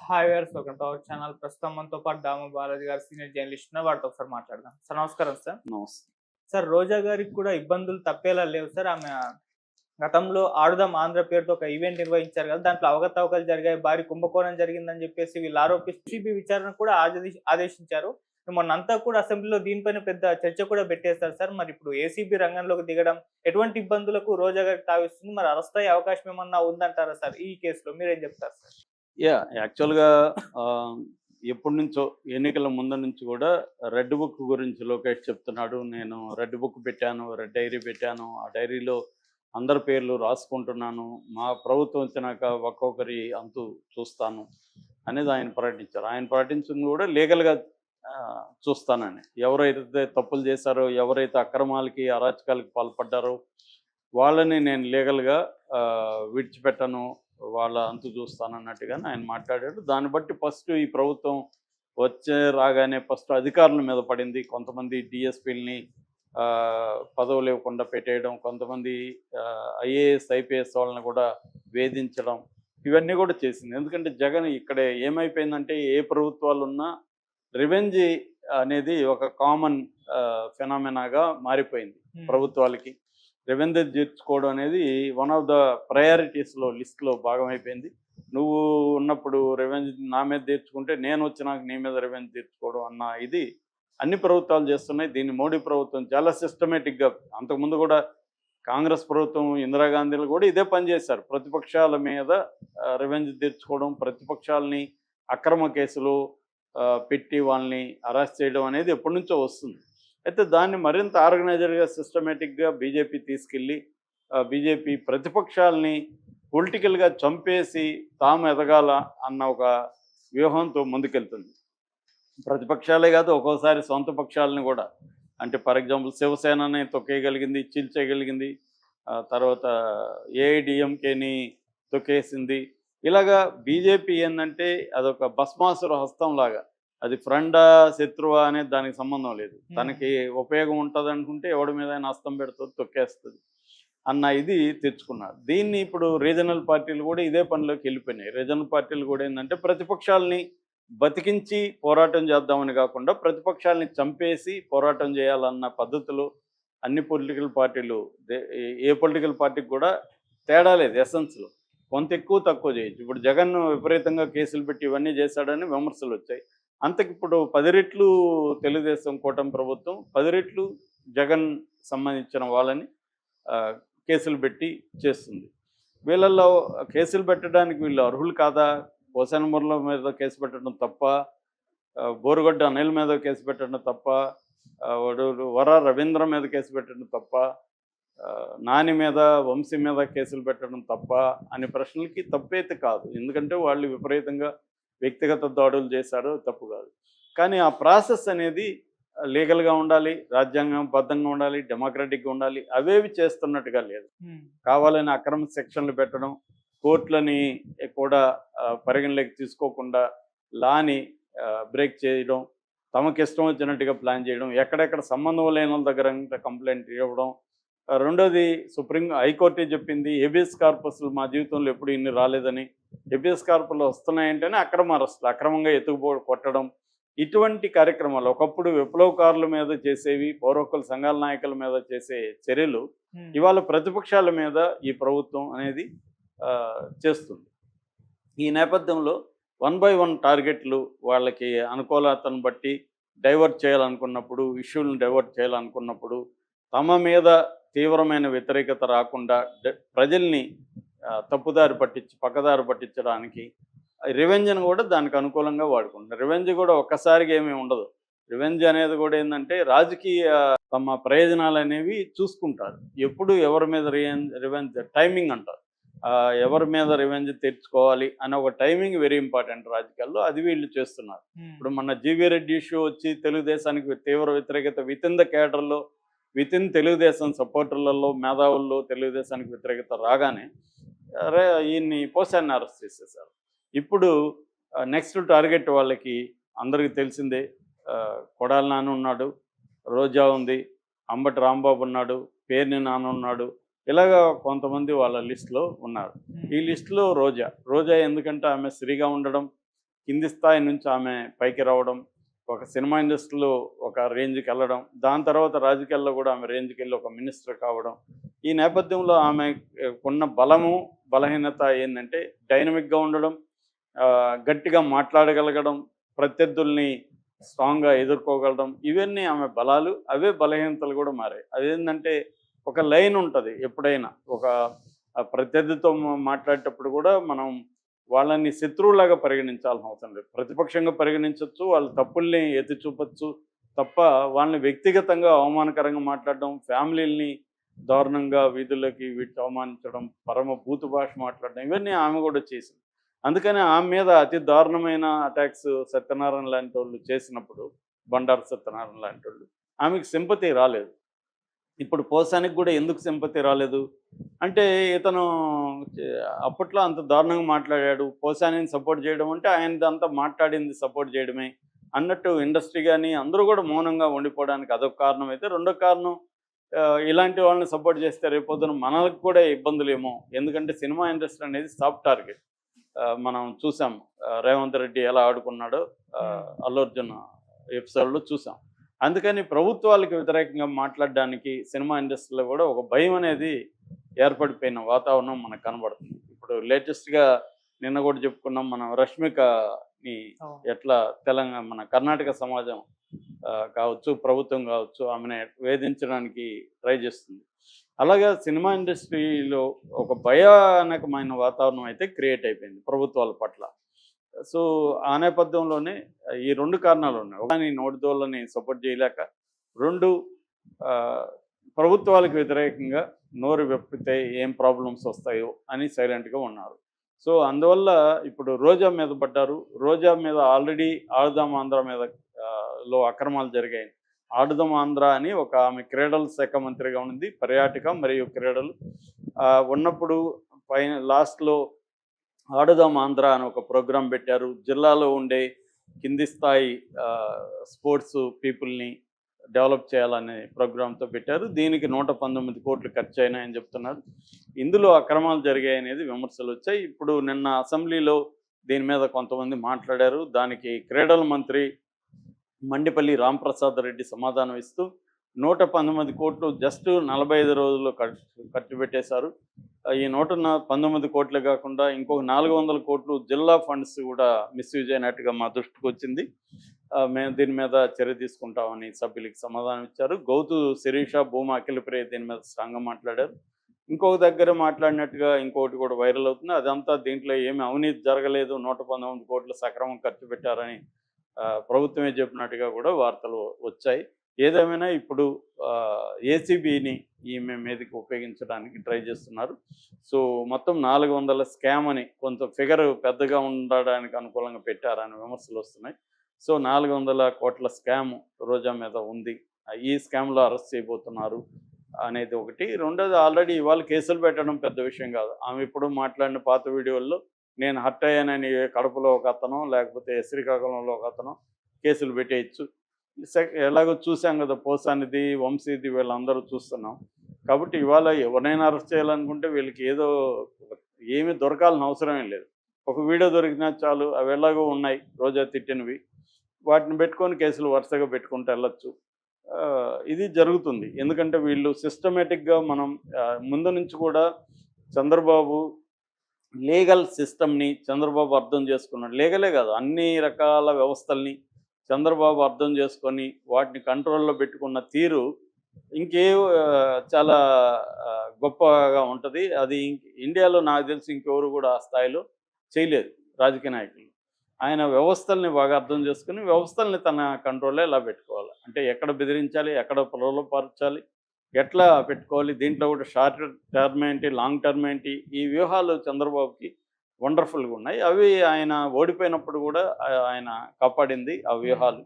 Hi viewers, welcome to our channel. ప్రస్తుతం మనతో పాటు దాము బాలాజీ గారు సీనియర్ జర్నలిస్ట్ ఉన్నారు. వారితో ఒకసారి మాట్లాడదాం. సార్ నమస్కారం సార్. నమస్తే. సార్, రోజా గారికి కూడా ఇబ్బందులు తప్పేలా లేవు సార్. ఆమె గతంలో ఆడుదాం ఆంధ్ర పేరుతో ఒక ఈవెంట్ నిర్వహించారు కదా, దాంట్లో అవకతవకలు జరిగాయి, భారీ కుంభకోణం జరిగిందని చెప్పేసి వీళ్ళు ఆరోపిస్తూ సిబి విచారణ కూడా ఆదేశించారు. మొన్నంతా కూడా అసెంబ్లీలో దీనిపైన పెద్ద చర్చ కూడా పెట్టేస్తారు సార్. మరి ఇప్పుడు ఏసీబీ రంగంలోకి దిగడం ఎటువంటి ఇబ్బందులకు రోజా గారికి తావిస్తుంది? మరి అరెస్ట్ అయ్యే అవకాశం ఏమన్నా ఉందంటారా సార్ ఈ కేసులో? మీరేం చెప్తారు సార్? యాక్చువల్‌గా ఎప్పటి నుంచో ఎన్నికల ముందు నుంచి కూడా రెడ్ బుక్ గురించి లోకేష్ చెప్తున్నాడు. నేను రెడ్ బుక్ పెట్టాను, రెడ్ డైరీ పెట్టాను. ఆ డైరీలో అందరి పేర్లు రాసుకుంటున్నాను. మా ప్రభుత్వం వచ్చినాక ఒక్కొక్కరి అంతు చూస్తాను అనేది ఆయన ప్రకటించారు. ఆయన ప్రకటించింది కూడా లీగల్‌గా చూస్తానని. ఎవరైతే తప్పులు చేశారో, ఎవరైతే అక్రమాలకి, అరాచకాలకి పాల్పడ్డారో వాళ్ళని నేను లీగల్‌గా విడిచిపెట్టను, వాళ్ళ అంతు చూస్తానన్నట్టుగానే ఆయన మాట్లాడాడు. దాన్ని బట్టి ఫస్ట్ ఈ ప్రభుత్వం రాగానే ఫస్ట్ అధికారుల మీద పడింది. కొంతమంది డిఎస్పీలని పదవులు ఇవ్వకుండా పెట్టేయడం, కొంతమంది ఐఏఎస్ ఐపీఎస్ వాళ్ళని కూడా వేధించడం, ఇవన్నీ కూడా చేసింది. ఎందుకంటే జగన్ ఇక్కడ ఏమైపోయిందంటే ఏ ప్రభుత్వాలు ఉన్నా రివెంజ్ అనేది ఒక కామన్ ఫెనామినాగా మారిపోయింది ప్రభుత్వాలకి. రెవెన్యూ తీర్చుకోవడం అనేది వన్ ఆఫ్ ద ప్రయారిటీస్లో లిస్ట్లో భాగమైపోయింది. నువ్వు ఉన్నప్పుడు రెవెన్యూ నా మీద తీర్చుకుంటే నేను వచ్చినాక నీ మీద రెవెన్యూ తీర్చుకోవడం అన్న ఇది అన్ని ప్రభుత్వాలు చేస్తున్నాయి. దీన్ని మోడీ ప్రభుత్వం చాలా సిస్టమేటిక్గా, అంతకుముందు కూడా కాంగ్రెస్ ప్రభుత్వం, ఇందిరాగాంధీలు కూడా ఇదే పని చేశారు. ప్రతిపక్షాల మీద రెవెన్యూ తీర్చుకోవడం, ప్రతిపక్షాలని అక్రమ కేసులు పెట్టి వాళ్ళని అరెస్ట్ చేయడం అనేది ఎప్పటి నుంచో వస్తుంది. అయితే దాన్ని మరింత ఆర్గనైజర్గా, సిస్టమేటిక్గా బీజేపీ తీసుకెళ్ళి బీజేపీ ప్రతిపక్షాలని పొలిటికల్గా చంపేసి తాము ఎదగాల అన్న ఒక వ్యూహంతో ముందుకెళ్తుంది. ప్రతిపక్షాలే కాదు, ఒక్కోసారి సొంత పక్షాలని కూడా, అంటే ఫర్ ఎగ్జాంపుల్ శివసేనని తొక్కేయగలిగింది, చీల్చేయగలిగింది. తర్వాత ఏఐడిఎంకేని తొక్కేసింది. ఇలాగా బీజేపీ ఏంటంటే అదొక భస్మాసుర హస్తంలాగా, అది ఫ్రెండా శత్రువా అనేది దానికి సంబంధం లేదు. తనకి ఉపయోగం ఉంటుంది అనుకుంటే ఎవడి మీద హస్తం పెడుతుంది, తొక్కేస్తుంది అన్న ఇది తెచ్చుకున్నారు. దీన్ని ఇప్పుడు రీజనల్ పార్టీలు కూడా ఇదే పనిలోకి వెళ్ళిపోయినాయి. రీజనల్ పార్టీలు కూడా ఏంటంటే ప్రతిపక్షాలని బతికించి పోరాటం చేద్దామని కాకుండా ప్రతిపక్షాలని చంపేసి పోరాటం చేయాలన్న పద్ధతులు అన్ని పొలిటికల్ పార్టీలు, ఏ పొలిటికల్ పార్టీకి కూడా తేడా లేదు. ఎసెన్స్లో కొంత ఎక్కువ తక్కువ చేయొచ్చు. ఇప్పుడు జగన్ విపరీతంగా కేసులు పెట్టి ఇవన్నీ చేశాడని విమర్శలు వచ్చాయి. అంతకిప్పుడు 10 రెట్లు తెలుగుదేశం కూటమి ప్రభుత్వం 10 రెట్లు జగన్ సంబంధించిన వాళ్ళని కేసులు పెట్టి చేస్తుంది. వీళ్ళల్లో కేసులు పెట్టడానికి వీళ్ళు అర్హులు కాదా? కోసనమూరుల మీద కేసు పెట్టడం తప్ప, బోరుగడ్డ అనిల్ మీద కేసు పెట్టడం తప్ప, వర రవీంద్ర మీద కేసు పెట్టడం తప్ప, నాని మీద, వంశీ మీద కేసులు పెట్టడం తప్ప అనే ప్రశ్నలకి తప్పైతే కాదు. ఎందుకంటే వాళ్ళు విపరీతంగా వ్యక్తిగత దాడులు చేశారు, తప్పు కాదు. కానీ ఆ ప్రాసెస్ అనేది లీగల్గా ఉండాలి, రాజ్యాంగబద్ధంగా ఉండాలి, డెమోక్రటిక్గా ఉండాలి. అవేవి చేస్తున్నట్టుగా లేదు. కావాలని అక్రమ సెక్షన్లు పెట్టడం, కోర్టులని కూడా పరిగణలోకి తీసుకోకుండా లాని బ్రేక్ చేయడం, తమకిష్టం వచ్చినట్టుగా ప్లాన్ చేయడం, ఎక్కడెక్కడ సంబంధం లేని వాళ్ళ దగ్గర కంప్లైంట్ ఇవ్వడం. రెండోది, హైకోర్టే చెప్పింది హెబియస్ కార్పస్లు మా జీవితంలో ఎప్పుడు ఇన్ని రాలేదని. హెబియస్ కార్పస్లు వస్తున్నాయంటేనే అక్రమ అరెస్టులు, అక్రమంగా కొట్టడం, ఇటువంటి కార్యక్రమాలు ఒకప్పుడు విప్లవకారుల మీద చేసేవి, పౌరకుల సంఘాల నాయకుల మీద చేసే చర్యలు ఇవాళ ప్రతిపక్షాల మీద ఈ ప్రభుత్వం అనేది చేస్తుంది. ఈ నేపథ్యంలో 1 by 1 టార్గెట్లు వాళ్ళకి అనుకూలతను బట్టి డైవర్ట్ చేయాలనుకున్నప్పుడు, ఇష్యూలను డైవర్ట్ చేయాలనుకున్నప్పుడు తమ మీద తీవ్రమైన వ్యతిరేకత రాకుండా ప్రజల్ని తప్పుదారి పక్కదారి పట్టించడానికి రివెంజ్ని కూడా దానికి అనుకూలంగా వాడుకుంటారు. రివెంజ్ కూడా ఒక్కసారిగా ఏమీ ఉండదు. రివెంజ్ అనేది కూడా ఏంటంటే రాజకీయ తమ ప్రయోజనాలు అనేవి చూసుకుంటారు. ఎప్పుడు ఎవరి మీద రివెంజ్ టైమింగ్ అంటారు. ఎవరి మీద రివెంజ్ తీర్చుకోవాలి అనే ఒక టైమింగ్ వెరీ ఇంపార్టెంట్ రాజకీయాల్లో. అది వీళ్ళు చేస్తున్నారు. ఇప్పుడు మన జీవీ రెడ్డి ఇష్యూ వచ్చి తెలుగుదేశానికి తీవ్ర వ్యతిరేకత వితిన్ ద కేడర్లో, వితిన్ తెలుగుదేశం సపోర్టర్లలో, మేధావుల్లో తెలుగుదేశానికి వ్యతిరేకత రాగానే ఈయన్ని పోసాన్ని అరెస్ట్ చేసేసారు. ఇప్పుడు నెక్స్ట్ టార్గెట్ వాళ్ళకి అందరికీ తెలిసిందే. కొడాలి నాని ఉన్నాడు, రోజా ఉంది, అంబటి రాంబాబు ఉన్నాడు, పేర్ని నాన్న ఉన్నాడు, ఇలాగా కొంతమంది వాళ్ళ లిస్టులో ఉన్నారు. ఈ లిస్టులో రోజా ఎందుకంటే ఆమె స్త్రీగా ఉండడం, కింది స్థాయి నుంచి ఆమె పైకి రావడం, ఒక సినిమా ఇండస్ట్రీలో ఒక రేంజ్కి వెళ్ళడం, దాని తర్వాత రాజకీయాల్లో కూడా ఆమె రేంజ్కి వెళ్ళి ఒక మినిస్టర్ కావడం. ఈ నేపథ్యంలో ఆమె ఉన్న బలము బలహీనత ఏంటంటే డైనమిక్గా ఉండడం, గట్టిగా మాట్లాడగలగడం, ప్రత్యర్థుల్ని స్ట్రాంగ్గా ఎదుర్కోగలడం, ఇవన్నీ ఆమె బలాలు. అవే బలహీనతలు కూడా మారాయి. అదేంటంటే ఒక లైన్ ఉంటుంది ఎప్పుడైనా. ఒక ప్రత్యర్థితో మాట్లాడేటప్పుడు కూడా మనం వాళ్ళని శత్రువులాగా పరిగణించాల్సిన అవసరం లేదు. ప్రతిపక్షంగా పరిగణించవచ్చు, వాళ్ళ తప్పుల్ని ఎత్తి చూపచ్చు తప్ప వాళ్ళని వ్యక్తిగతంగా అవమానకరంగా మాట్లాడడం, ఫ్యామిలీల్ని దారుణంగా వీధుల్లోకి వీటి అవమానించడం, పరమ బూతు భాష మాట్లాడడం, ఇవన్నీ ఆమె కూడా చేసింది. అందుకని ఆమె మీద అతి దారుణమైన అటాక్స్ సత్యనారాయణ లాంటి వాళ్ళు చేసినప్పుడు, బండారు సత్యనారాయణ లాంటి వాళ్ళు, ఆమెకు సింపతి రాలేదు. ఇప్పుడు పోసానికి కూడా ఎందుకు సింపతి రాలేదు అంటే, ఇతను అప్పట్లో అంత దారుణంగా మాట్లాడాడు, పోసానిని సపోర్ట్ చేయడం అంటే ఆయనదంతా మాట్లాడింది సపోర్ట్ చేయడమే అన్నట్టు ఇండస్ట్రీ కానీ అందరూ కూడా మౌనంగా ఉండిపోవడానికి అదొక కారణం అయితే, రెండో కారణం ఇలాంటి వాళ్ళని సపోర్ట్ చేస్తే రేపొద్దున మనకు కూడా ఇబ్బందులేమో. ఎందుకంటే సినిమా ఇండస్ట్రీ అనేది సాఫ్ట్ టార్గెట్. మనం చూసాం రేవంత్ రెడ్డి ఎలా ఆడుకున్నాడో అల్లు అర్జున్ ఎపిసోడ్లో చూసాం. అందుకని ప్రభుత్వాలకు వ్యతిరేకంగా మాట్లాడడానికి సినిమా ఇండస్ట్రీలో కూడా ఒక భయం అనేది ఏర్పడిపోయిన వాతావరణం మనకు కనబడుతుంది. ఇప్పుడు లేటెస్ట్గా నిన్న కూడా చెప్పుకున్నాం, మనం రష్మికని ఎట్లా మన కర్ణాటక సమాజం కావచ్చు, ప్రభుత్వం కావచ్చు, ఆమెను వేధించడానికి ట్రై చేస్తుంది. అలాగే సినిమా ఇండస్ట్రీలో ఒక భయానకమైన వాతావరణం అయితే క్రియేట్ అయిపోయింది ప్రభుత్వాల పట్ల. సో ఆ నేపథ్యంలోనే ఈ రెండు కారణాలు ఉన్నాయి. ఒకటి నోటిదోళ్ళని సపోర్ట్ చేయలేక, రెండు ప్రభుత్వాలకు వ్యతిరేకంగా నోరు వెప్పితే ఏం ప్రాబ్లమ్స్ వస్తాయో అని సైలెంట్గా ఉన్నారు. సో అందువల్ల ఇప్పుడు రోజా మీద పడ్డారు. రోజా మీద ఆల్రెడీ ఆడుదాం ఆంధ్ర మీద లో అక్రమాలు జరిగాయి. ఆడుదాం ఆంధ్ర అని ఒక ఆమె క్రీడల శాఖ మంత్రిగా ఉంది, పర్యాటక మరియు క్రీడలు ఉన్నప్పుడు లాస్ట్లో ఆడుదాం ఆంధ్ర అని ఒక ప్రోగ్రాం పెట్టారు. జిల్లాలో ఉండే కింది స్థాయి స్పోర్ట్స్ పీపుల్ని డెవలప్ చేయాలనే ప్రోగ్రాంతో పెట్టారు. దీనికి 119 కోట్లు ఖర్చు అయినాయని చెప్తున్నారు. ఇందులో అక్రమాలు జరిగాయి అనేది విమర్శలు వచ్చాయి. ఇప్పుడు నిన్న అసెంబ్లీలో దీని మీద కొంతమంది మాట్లాడారు. దానికి క్రీడల మంత్రి మండిపల్లి రాంప్రసాద్ రెడ్డి సమాధానం ఇస్తూ 119 కోట్లు జస్ట్ 45 రోజుల్లో ఖర్చు పెట్టేశారు. ఈ 119 కోట్లే కాకుండా ఇంకొక 400 కోట్లు జిల్లా ఫండ్స్ కూడా మిస్యూజ్ అయినట్టుగా మా దృష్టికి వచ్చింది. మేము దీని మీద చర్య తీసుకుంటామని సభ్యులకి సమాధానం ఇచ్చారు. గౌతు శిరీష, భూమా అఖిలప్రియ దీని మీద స్ట్రాంగ్గా మాట్లాడారు. ఇంకొక దగ్గర మాట్లాడినట్టుగా ఇంకొకటి కూడా వైరల్ అవుతుంది. అదంతా దీంట్లో ఏమి అవినీతి జరగలేదు, 119 కోట్లు సక్రమం ఖర్చు పెట్టారని ప్రభుత్వమే చెప్పినట్టుగా కూడా వార్తలు వచ్చాయి. ఏదేమైనా ఇప్పుడు ఏసీబీని ఈమె మీదకి ఉపయోగించడానికి ట్రై చేస్తున్నారు. సో మొత్తం 400 స్కామ్ అని కొంత ఫిగర్ పెద్దగా ఉండడానికి అనుకూలంగా పెట్టారని విమర్శలు వస్తున్నాయి. సో 400 కోట్ల స్కామ్ రోజా మీద ఉంది. ఈ స్కామ్లో అరెస్ట్ చేయబోతున్నారు అనేది ఒకటి. రెండోది, ఆల్రెడీ ఇవాళ కేసులు పెట్టడం పెద్ద విషయం కాదు. ఆమె ఇప్పుడు మాట్లాడిన పాత వీడియోల్లో నేను హర్ట్ అయ్యానని కడపలో ఒక అతను, లేకపోతే శ్రీకాకుళంలో ఒక అతను కేసులు పెట్టేయచ్చు. ఎలాగో చూసాం కదా, పోసానిది, వంశీది, వీళ్ళందరూ చూస్తున్నాం. కాబట్టి ఇవాళ ఎవరినైనా అరెస్ట్ చేయాలనుకుంటే వీళ్ళకి ఏమీ దొరకాల్సిన అవసరమే లేదు. ఒక వీడియో దొరికినా చాలు. అవి ఎలాగో ఉన్నాయి రోజా తిట్టినవి, వాటిని పెట్టుకొని కేసులు వరుసగా పెట్టుకుంటూ వెళ్ళొచ్చు. ఇది జరుగుతుంది. ఎందుకంటే వీళ్ళు సిస్టమేటిక్గా మనం ముందు నుంచి కూడా చంద్రబాబు లీగల్ సిస్టమ్ని చంద్రబాబు అర్థం చేసుకున్నాడు. లీగలే కాదు, అన్ని రకాల వ్యవస్థల్ని చంద్రబాబు అర్థం చేసుకొని వాటిని కంట్రోల్లో పెట్టుకున్న తీరు చాలా గొప్పగా ఉంటుంది. అది ఇండియాలో నాకు తెలిసి ఇంకెవరు కూడా ఆ స్థాయిలో చేయలేదు రాజకీయ నాయకులు. ఆయన వ్యవస్థల్ని బాగా అర్థం చేసుకుని వ్యవస్థల్ని తన కంట్రోల్లో ఎలా పెట్టుకోవాలి, అంటే ఎక్కడ బెదిరించాలి, ఎక్కడ పొలవపరచాలి, ఎట్లా పెట్టుకోవాలి, దీంట్లో కూడా షార్ట్ టర్మ్ ఏంటి, లాంగ్ టర్మ్ ఏంటి, ఈ వ్యూహాలు చంద్రబాబుకి వండర్ఫుల్గా ఉన్నాయి. అవి ఆయన ఓడిపోయినప్పుడు కూడా ఆయన కాపాడింది ఆ వ్యూహాలు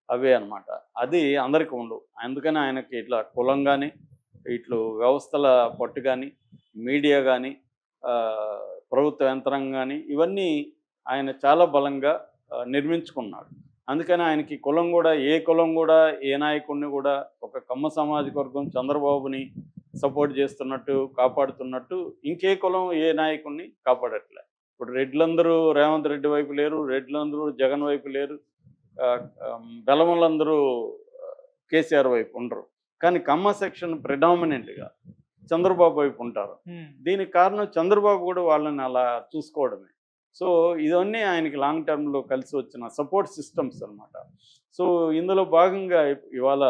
అవే అనమాట. అది అందరికీ ఉండవు. అందుకని ఆయనకి ఇట్లా కులం కానీ, ఇట్లు వ్యవస్థల పట్టు కానీ, మీడియా కానీ, ప్రభుత్వ యంత్రాంగం కానీ, ఇవన్నీ ఆయన చాలా బలంగా నిర్మించుకున్నాడు. అందుకని ఆయనకి కులం కూడా, ఏ కులం కూడా, ఏ నాయకుడిని కూడా, ఒక కమ్మ సామాజిక వర్గం చంద్రబాబుని సపోర్ట్ చేస్తున్నట్టు, కాపాడుతున్నట్టు ఇంకే కులం ఏ నాయకుడిని కాపాడట్లే. ఇప్పుడు రెడ్లందరూ రేవంత్ రెడ్డి వైపు లేరు, రెడ్లందరూ జగన్ వైపు లేరు, బెలములందరూ కేసీఆర్ వైపు ఉండరు. కానీ కమ్మ సెక్షన్ ప్రిడామినెంట్గా చంద్రబాబు వైపు ఉంటారు. దీనికి కారణం చంద్రబాబు కూడా వాళ్ళని అలా చూసుకోవడమే. సో ఇవన్నీ ఆయనకి లాంగ్ టర్మ్లో కలిసి వచ్చిన సపోర్ట్ సిస్టమ్స్ అన్నమాట. సో ఇందులో భాగంగా ఇవాళ